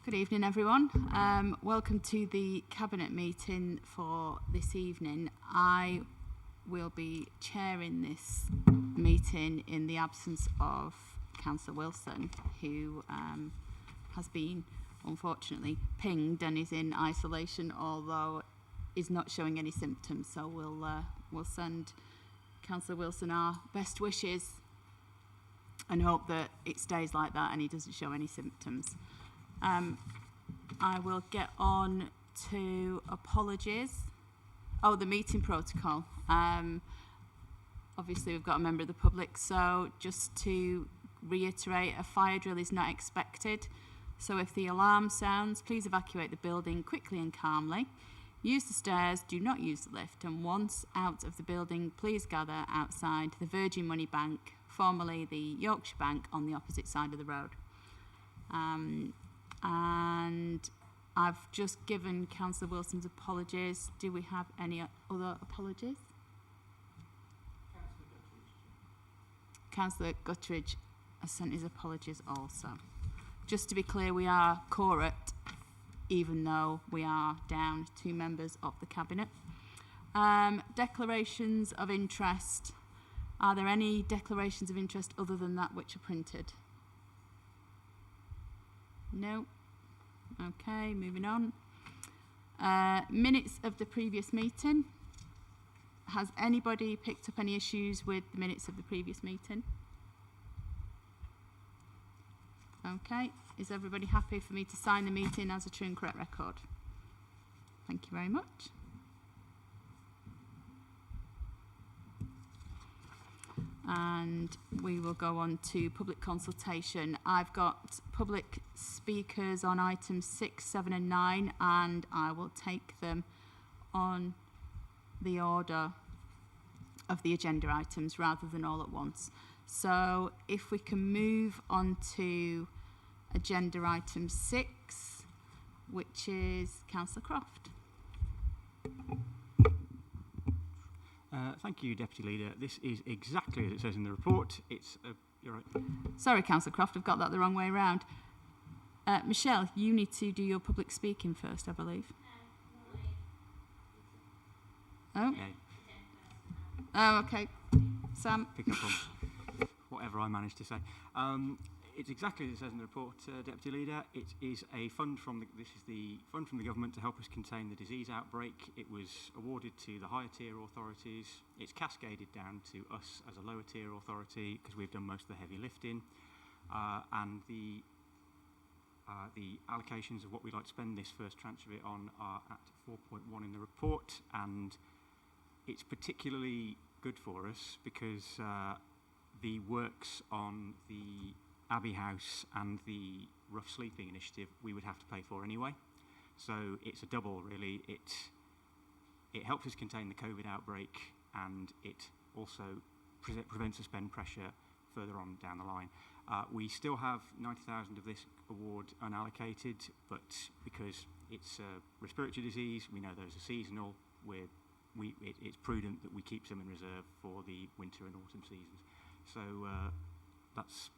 Good evening, everyone. Welcome to the Cabinet meeting for this evening. I will be chairing this meeting in the absence of Councillor Wilson, who has been unfortunately pinged and is in isolation, although is not showing any symptoms. So we'll send Councillor Wilson our best wishes and hope that it stays like that and he doesn't show any symptoms. I will get on to apologies. Oh, the meeting protocol. Obviously, we've got a member of the public, so just to reiterate, a fire drill is not expected. So if the alarm sounds, please evacuate the building quickly and calmly. Use the stairs, do not use the lift, and once out of the building, please gather outside the Virgin Money Bank, formerly the Yorkshire Bank, on the opposite side of the road. And I've just given Councillor Wilson's apologies. Do we have any other apologies? Councillor Guttridge has sent his apologies also. Just to be clear, we are quorate, even though we are down 2 members of the Cabinet. Declarations of interest. Are there any declarations of interest other than that which are printed? No. Okay, moving on. Minutes of the previous meeting. Has anybody picked up any issues with the minutes of the previous meeting? Okay. Is everybody happy for me to sign the meeting as a true and correct record? Thank you very much. And we will go on to public consultation. I've got public speakers on items 6, 7 and 9, and I will take them on the order of the agenda items rather than all at once. So if we can move on to agenda item 6, which is Councillor Croft. Thank you, Deputy Leader. This is exactly as it says in the report. It's you're right. Sorry, Councillor Croft, I've got that the wrong way around. Michelle, you need to do your public speaking first, I believe. Oh. Yeah. Oh, okay. Sam. Pick up on whatever I managed to say. It's exactly as it says in the report, Deputy Leader. It is a fund from this is the fund from the government to help us contain the disease outbreak. It was awarded to the higher tier authorities. It's cascaded down to us as a lower tier authority because we've done most of the heavy lifting. And the allocations of what we'd like to spend this first tranche of it on are at 4.1 in the report, and it's particularly good for us because the works on the Abbey House and the Rough Sleeping Initiative we would have to pay for anyway. So it's a double, really. It helps us contain the COVID outbreak, and it also prevents us spend pressure further on down the line. We still have 90,000 of this award unallocated, but because it's a respiratory disease, we know those are seasonal. It's prudent that we keep some in reserve for the winter and autumn seasons. So that's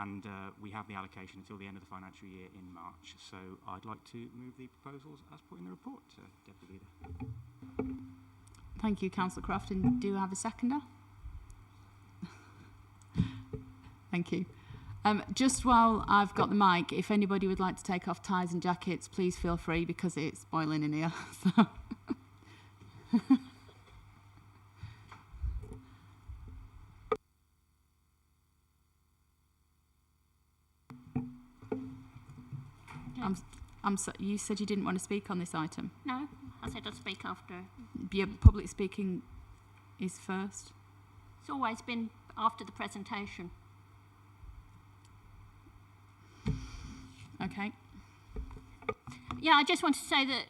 and we have the allocation until the end of the financial year in March. So I'd like to move the proposals as put in the report, Deputy Leader. Thank you, Councillor Croft. And do you have a seconder? Thank you. Just while I've got the mic, if anybody would like to take off ties and jackets, please feel free because it's boiling in here. So. You said you didn't want to speak on this item? No, I said I'd speak after. Yeah, public speaking is first. It's always been after the presentation. Okay. Yeah, I just want to say that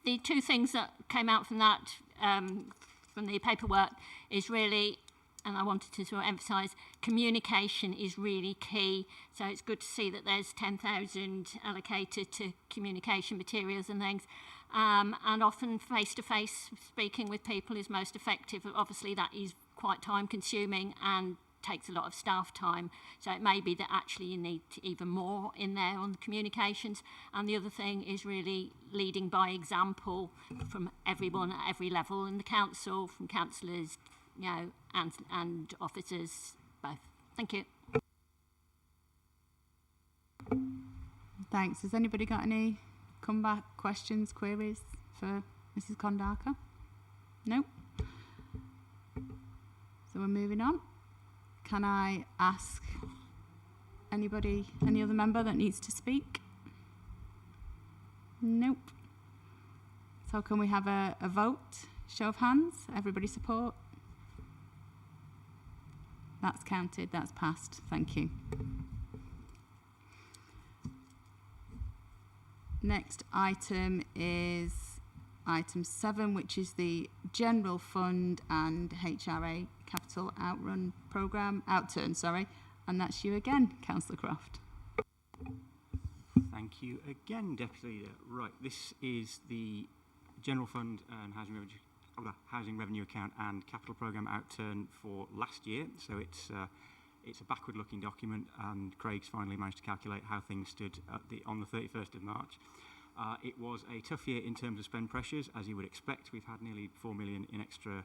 the 2 things that came out from that, from the paperwork, is really, and I wanted to sort of emphasise, communication is really key. So it's good to see that there's 10,000 allocated to communication materials and things. And often face-to-face speaking with people is most effective. Obviously, that is quite time-consuming, and takes a lot of staff time. So it may be that actually you need even more in there on the communications. And the other thing is really leading by example from everyone at every level in the council, from councillors, and officers both. Thank you. Thanks. Has anybody got any comeback questions, queries for Mrs. Kondaka? No? So we're moving on. Can I ask any other member that needs to speak? Nope. So can we have a vote? Show of hands. Everybody support? That's counted. That's passed. Thank you. Next item is item 7, which is the General Fund and HRA Capital Outturn, and that's you again, Councillor Croft. Thank you again, Deputy Leader. Right, this is the General Fund and Housing Revenue Account and Capital Programme Outturn for last year. So it's a backward-looking document, and Craig's finally managed to calculate how things stood on the 31st of March. It was a tough year in terms of spend pressures, as you would expect. We've had nearly 4 million in extra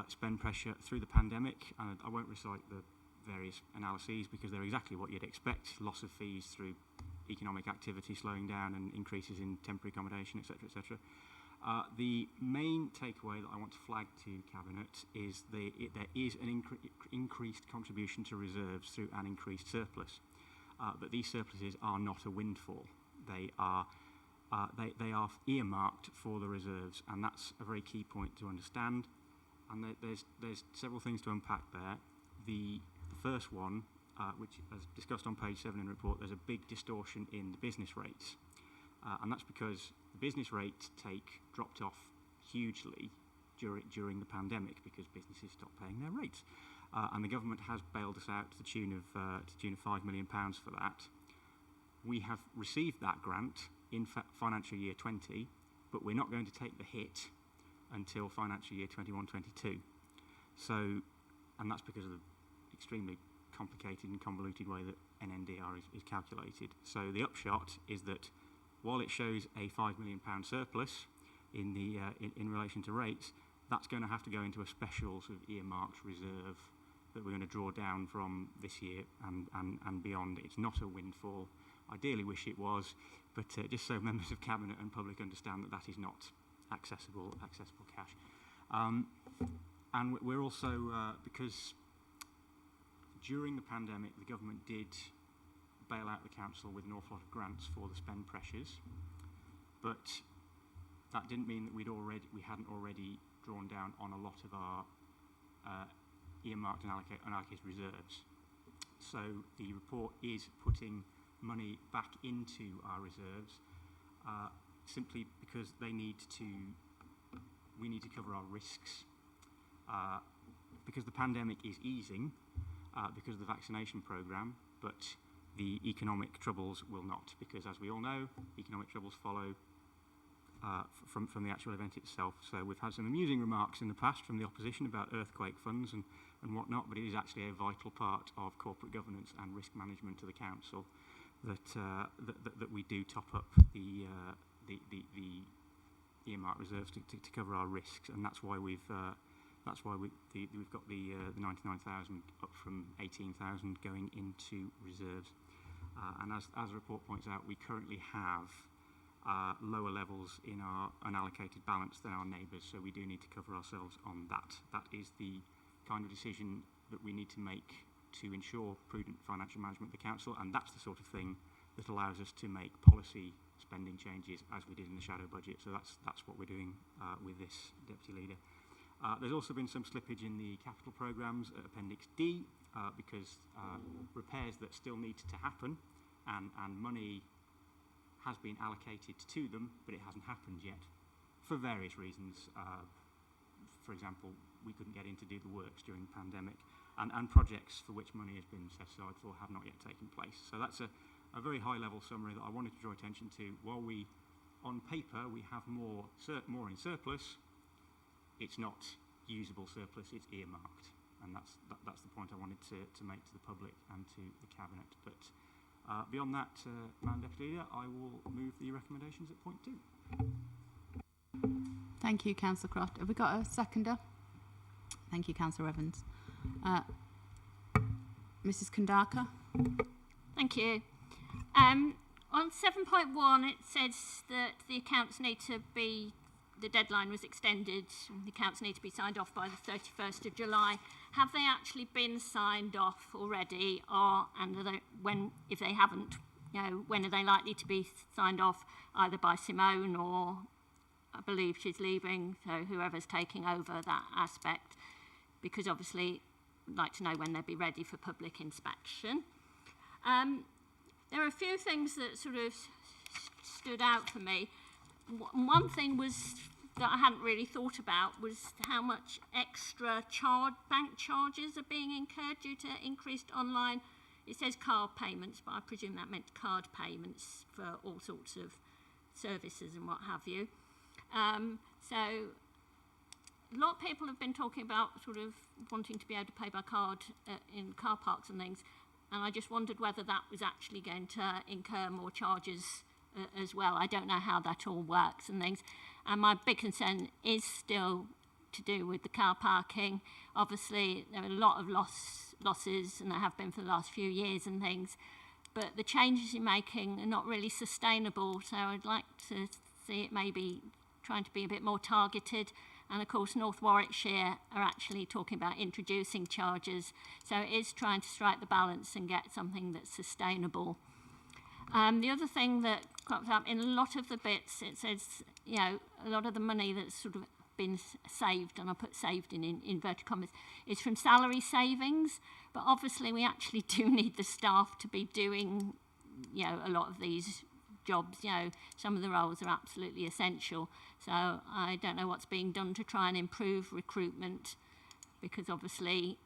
spend pressure through the pandemic, and I won't recite the various analyses because they're exactly what you'd expect: loss of fees through economic activity slowing down and increases in temporary accommodation, etc., etc. The main takeaway that I want to flag to Cabinet is there is an increased contribution to reserves through an increased surplus, but these surpluses are not a windfall. They are earmarked for the reserves, and that's a very key point to understand. And there's several things to unpack there. The first one, which as discussed on page 7 in the report, there's a big distortion in the business rates, and that's because the business rates dropped off hugely during the pandemic because businesses stopped paying their rates, and the government has bailed us out to the tune of £5 million for that. We have received that grant in financial year 20, but we're not going to take the hit until financial year 21-22. So, and that's because of the extremely complicated and convoluted way that NNDR is calculated. So the upshot is that while it shows a £5 million surplus in relation to rates, that's going to have to go into a special sort of earmarked reserve that we're going to draw down from this year and beyond. It's not a windfall. Ideally wish it was, but just so members of Cabinet and public understand that is not accessible cash. And we're also, because during the pandemic the government did bail out the council with an awful lot of grants for the spend pressures, but that didn't mean that we hadn't already drawn down on a lot of our earmarked and allocated reserves. So the report is putting money back into our reserves simply because we need to cover our risks, because the pandemic is easing because of the vaccination programme, but the economic troubles will not, because as we all know, economic troubles follow from the actual event itself. So we've had some amusing remarks in the past from the opposition about earthquake funds and whatnot, but it is actually a vital part of corporate governance and risk management to the council that we do top up the earmarked reserves to cover our risks, and that's why we've got the 99,000 up from 18,000 going into reserves. And as the report points out, we currently have lower levels in our unallocated balance than our neighbours, so we do need to cover ourselves on that. That is the kind of decision that we need to make to ensure prudent financial management of the council, and that's the sort of thing that allows us to make policy spending changes as we did in the shadow budget. So that's what we're doing with this, Deputy Leader. There's also been some slippage in the capital programmes at Appendix D because repairs that still need to happen and money has been allocated to them, but it hasn't happened yet for various reasons. For example, we couldn't get in to do the works during the pandemic, and projects for which money has been set aside for have not yet taken place. So that's a very high-level summary that I wanted to draw attention to. While on paper, we have more in surplus, it's not usable surplus, it's earmarked. and that's the point I wanted to make to the public and to the Cabinet. But beyond that, Madam Deputy Leader, I will move the recommendations at point 2. Thank you, Councillor Croft. Have we got a seconder? Thank you, Councillor Evans. Mrs. Kandaka. Thank you. On 7.1, it says that the accounts need to be, the deadline was extended, and the accounts need to be signed off by the 31st of July. Have they actually been signed off already, or and are they, when, if they haven't, when are they likely to be signed off, either by Simone or, I believe she's leaving, so whoever's taking over that aspect, because obviously I'd like to know when they'll be ready for public inspection. There are a few things that sort of stood out for me. One thing was that I hadn't really thought about was how much extra bank charges are being incurred due to increased online. It says card payments, but I presume that meant card payments for all sorts of services and what have you. So a lot of people have been talking about sort of wanting to be able to pay by card in car parks and things, and I just wondered whether that was actually going to incur more charges as well. I don't know how that all works and things. And my big concern is still to do with the car parking. Obviously, there are a lot of losses, and there have been for the last few years and things, but the changes you're making are not really sustainable, so I'd like to see it maybe trying to be a bit more targeted. And of course, North Warwickshire are actually talking about introducing charges, so it is trying to strike the balance and get something that's sustainable. The other thing that crops up in a lot of the bits, it says, a lot of the money that's sort of been saved, and I put saved in inverted commas, is from salary savings. But obviously we actually do need the staff to be doing, a lot of these jobs. Some of the roles are absolutely essential. So I don't know what's being done to try and improve recruitment, because obviously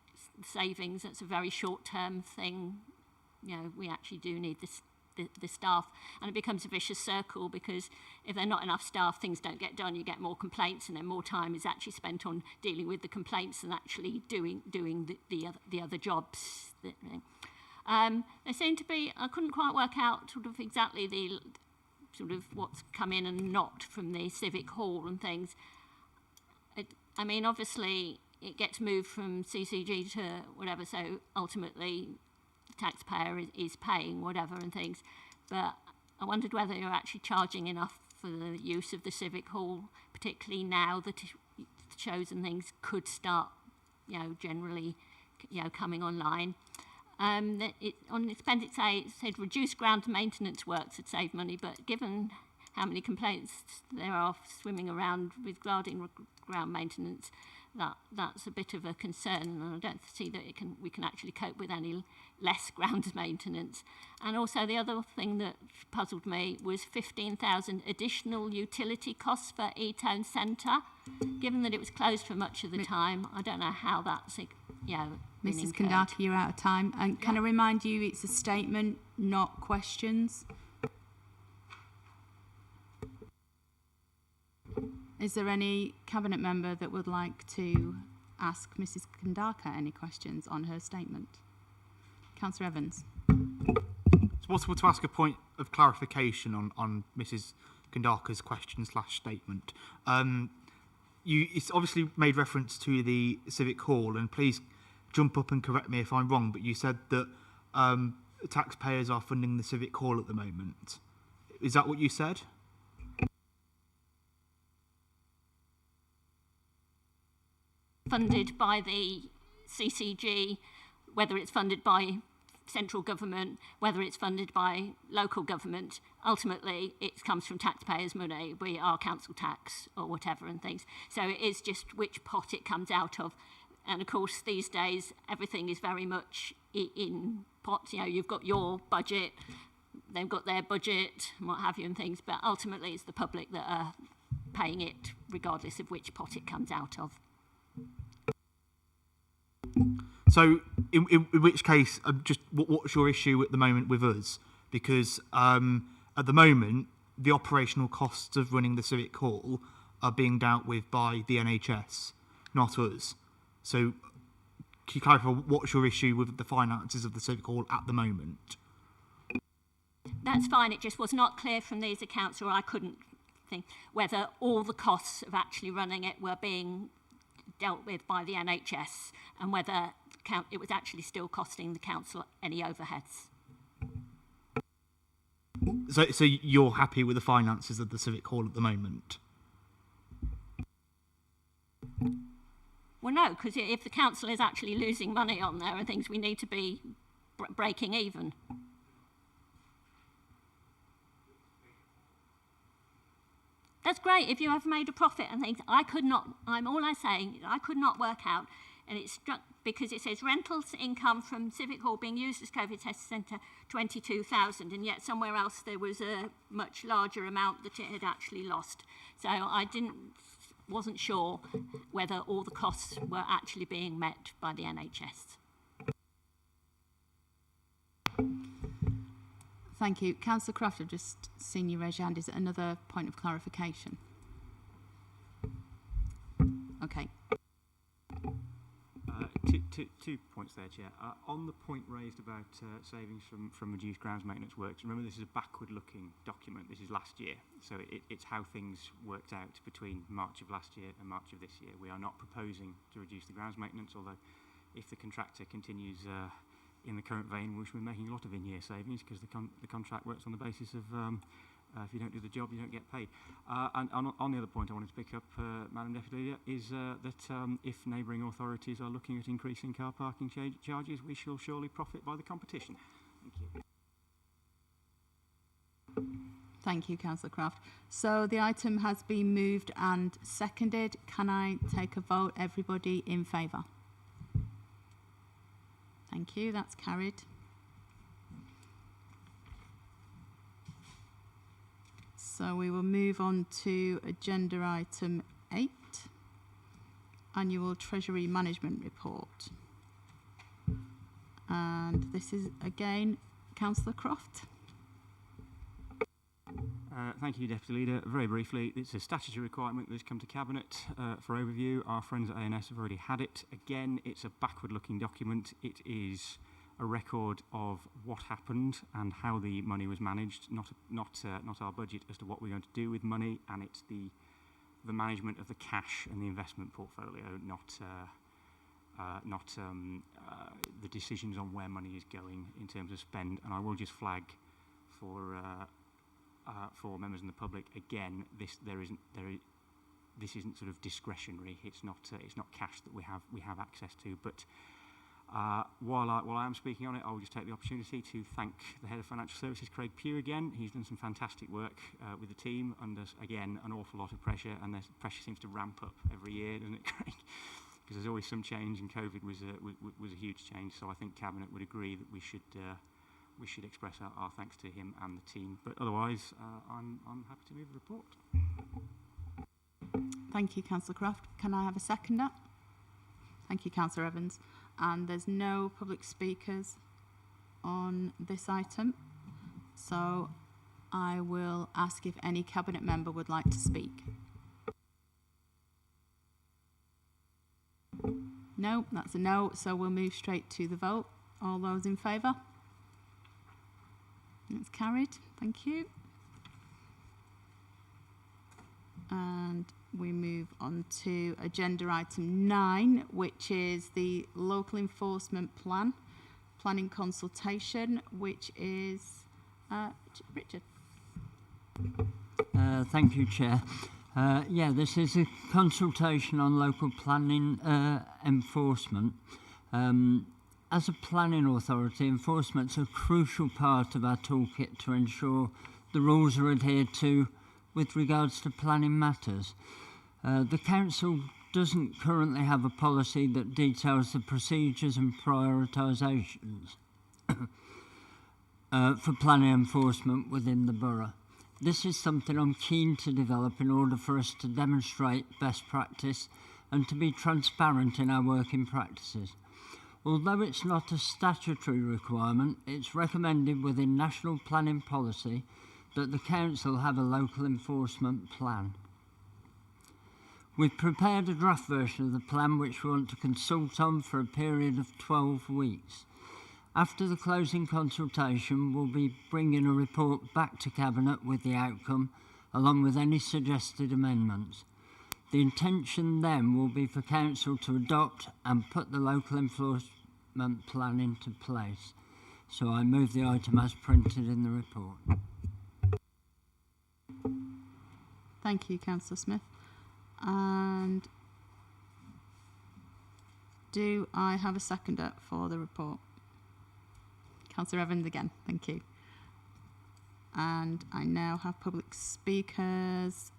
savings, that's a very short-term thing. We actually do need the staff, and it becomes a vicious circle, because if there are not enough staff, things don't get done, you get more complaints, and then more time is actually spent on dealing with the complaints than actually doing the other jobs. There seemed to be, I couldn't quite work out sort of exactly the sort of what's come in and not from the Civic Hall and things. Obviously it gets moved from CCG to whatever, so ultimately the taxpayer is paying whatever and things. But I wondered whether you're actually charging enough for the use of the Civic Hall, particularly now that shows and things could start, generally, coming online. On Appendix A, it said reduced ground maintenance works would save money, but given how many complaints there are swimming around regarding ground maintenance, that's a bit of a concern, and I don't see that we can actually cope with any less ground maintenance. And also the other thing that puzzled me was 15,000 additional utility costs for E-Town Centre. Given that it was closed for much of the time, I don't know how that's, Mrs. Kandaka, you're out of time. And can I remind you, it's a statement, not questions. Is there any Cabinet member that would like to ask Mrs. Kandaka any questions on her statement? Councillor Evans. It's possible to ask a point of clarification on Mrs. Kandaka's question/statement. It's obviously made reference to the Civic Hall, and please jump up and correct me if I'm wrong, but you said that taxpayers are funding the Civic Hall at the moment. Is that what you said? Funded by the CCG, whether it's funded by central government, whether it's funded by local government, ultimately it comes from taxpayers' money, be it our council tax or whatever and things. So it is just which pot it comes out of. And of course, these days, everything is very much in pots. You've got your budget, they've got their budget, and what have you and things, but ultimately it's the public that are paying it, regardless of which pot it comes out of. So, in which case, what's your issue at the moment with us? Because at the moment, the operational costs of running the Civic Hall are being dealt with by the NHS, not us. So, you clarify what's your issue with the finances of the Civic Hall at the moment? That's fine. It just was not clear from these accounts, or I couldn't think whether all the costs of actually running it were being dealt with by the NHS and whether it was actually still costing the council any overheads. So you're happy with the finances of the Civic Hall at the moment? Well, no, because if the council is actually losing money on there and things, we need to be breaking even. That's great if you have made a profit and things. I could not work out, and it struck because it says rentals income from Civic Hall being used as COVID test centre, 22,000, and yet somewhere else there was a much larger amount that it had actually lost. So I wasn't sure whether all the costs were actually being met by the NHS. Thank you. Councillor Croft, I've just seen you raise your hand. Is it another point of clarification? Okay. Two points there, Chair. On the point raised about savings from reduced grounds maintenance works, remember this is a backward-looking document. This is last year, so it's how things worked out between March of last year and March of this year. We are not proposing to reduce the grounds maintenance, although if the contractor continues in the current vein, we should be making a lot of in-year savings because the contract works on the basis of if you don't do the job, you don't get paid. And on the other point I wanted to pick up, Madam Deputy Leader, is that if neighbouring authorities are looking at increasing car parking charges, we shall surely profit by the competition. Thank you. Thank you, Councillor Croft. So the item has been moved and seconded. Can I take a vote? Everybody in favour? Thank you, that's carried. So we will move on to agenda item 8, Annual Treasury Management Report. And this is again Councillor Croft. Thank you, Deputy Leader. Very briefly, it's a statutory requirement that's come to Cabinet for overview. Our friends at ANS have already had it. Again, it's a backward-looking document. It is a record of what happened and how the money was managed, not our budget as to what we're going to do with money, and it's the management of the cash and the investment portfolio, not the decisions on where money is going in terms of spend. And I will just flag for members in the public, again, this isn't sort of discretionary. It's not cash that we have access to. But while I am speaking on it, I will just take the opportunity to thank the Head of Financial Services, Craig Pugh, again. He's done some fantastic work with the team under, again, an awful lot of pressure, and the pressure seems to ramp up every year, doesn't it, Craig? Because there's always some change, and COVID was a huge change. So I think Cabinet would agree that we should express our thanks to him and the team. But otherwise, I'm happy to move the report. Thank you, Councillor Croft. Can I have a seconder? Thank you, Councillor Evans. And there's no public speakers on this item. So I will ask if any Cabinet member would like to speak. No, that's a no. So we'll move straight to the vote. All those in favour? It's carried. Thank you. And we move on to agenda item 9, which is the local enforcement planning consultation, which is Richard. Thank you, Chair. This is a consultation on local planning enforcement. As a planning authority, enforcement's a crucial part of our toolkit to ensure the rules are adhered to with regards to planning matters. The Council doesn't currently have a policy that details the procedures and prioritisations for planning enforcement within the borough. This is something I'm keen to develop in order for us to demonstrate best practice and to be transparent in our working practices. Although it's not a statutory requirement, it's recommended within national planning policy that the Council have a local enforcement plan. We've prepared a draft version of the plan which we want to consult on for a period of 12 weeks. After the closing consultation, we'll be bringing a report back to Cabinet with the outcome, along with any suggested amendments. The intention then will be for Council to adopt and put the local enforcement plan into place. So I move the item as printed in the report. Thank you, Councillor Smith. And do I have a seconder for the report? Councillor Evans again, thank you. And I now have public speakers.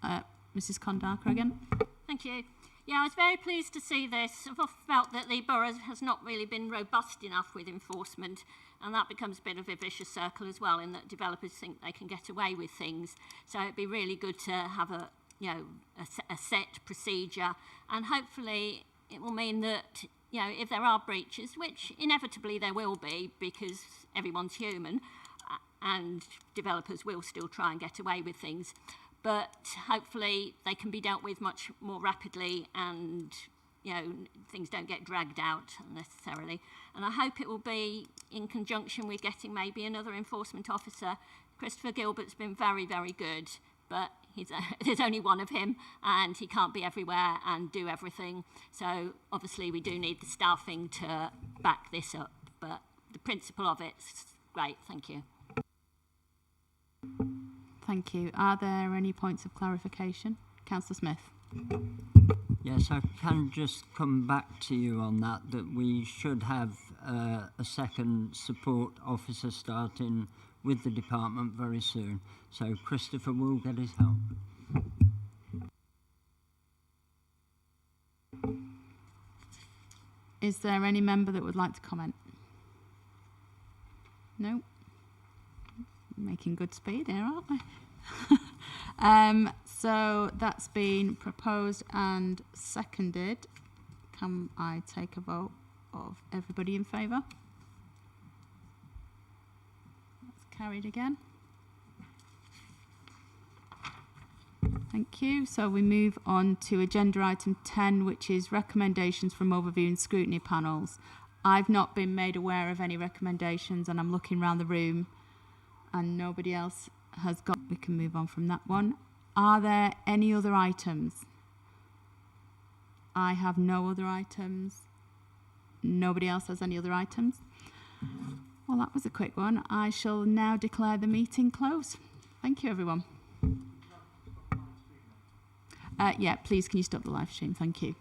Mrs. Kondarka again. Thank you. Yeah, I was very pleased to see this. I've often felt that the borough has not really been robust enough with enforcement, and that becomes a bit of a vicious circle as well, in that developers think they can get away with things. So it'd be really good to have a set procedure, and hopefully it will mean that, you know, if there are breaches, which inevitably there will be because everyone's human, and developers will still try and get away with things, but hopefully they can be dealt with much more rapidly, and, you know, things don't get dragged out unnecessarily. And I hope it will be in conjunction with getting maybe another enforcement officer. Christopher Gilbert's been very, very good, but there's only one of him, and he can't be everywhere and do everything. So obviously we do need the staffing to back this up, but the principle of it's great. Thank you. Thank you. Are there any points of clarification? Councillor Smith. Yes, I can just come back to you on that we should have a second support officer starting with the department very soon. So Christopher will get his help. Is there any member that would like to comment? No? Making good speed here, aren't we? So that's been proposed and seconded. Can I take a vote of everybody in favour? That's carried again. Thank you. So we move on to agenda item 10, which is recommendations from overview and scrutiny panels. I've not been made aware of any recommendations, and I'm looking around the room and nobody else has got. We can move on from that one. Are there any other items? I have no other items. Nobody else has any other items? Well, that was a quick one. I shall now declare the meeting closed. Thank you, everyone. Yeah, please, can you stop the live stream? Thank you.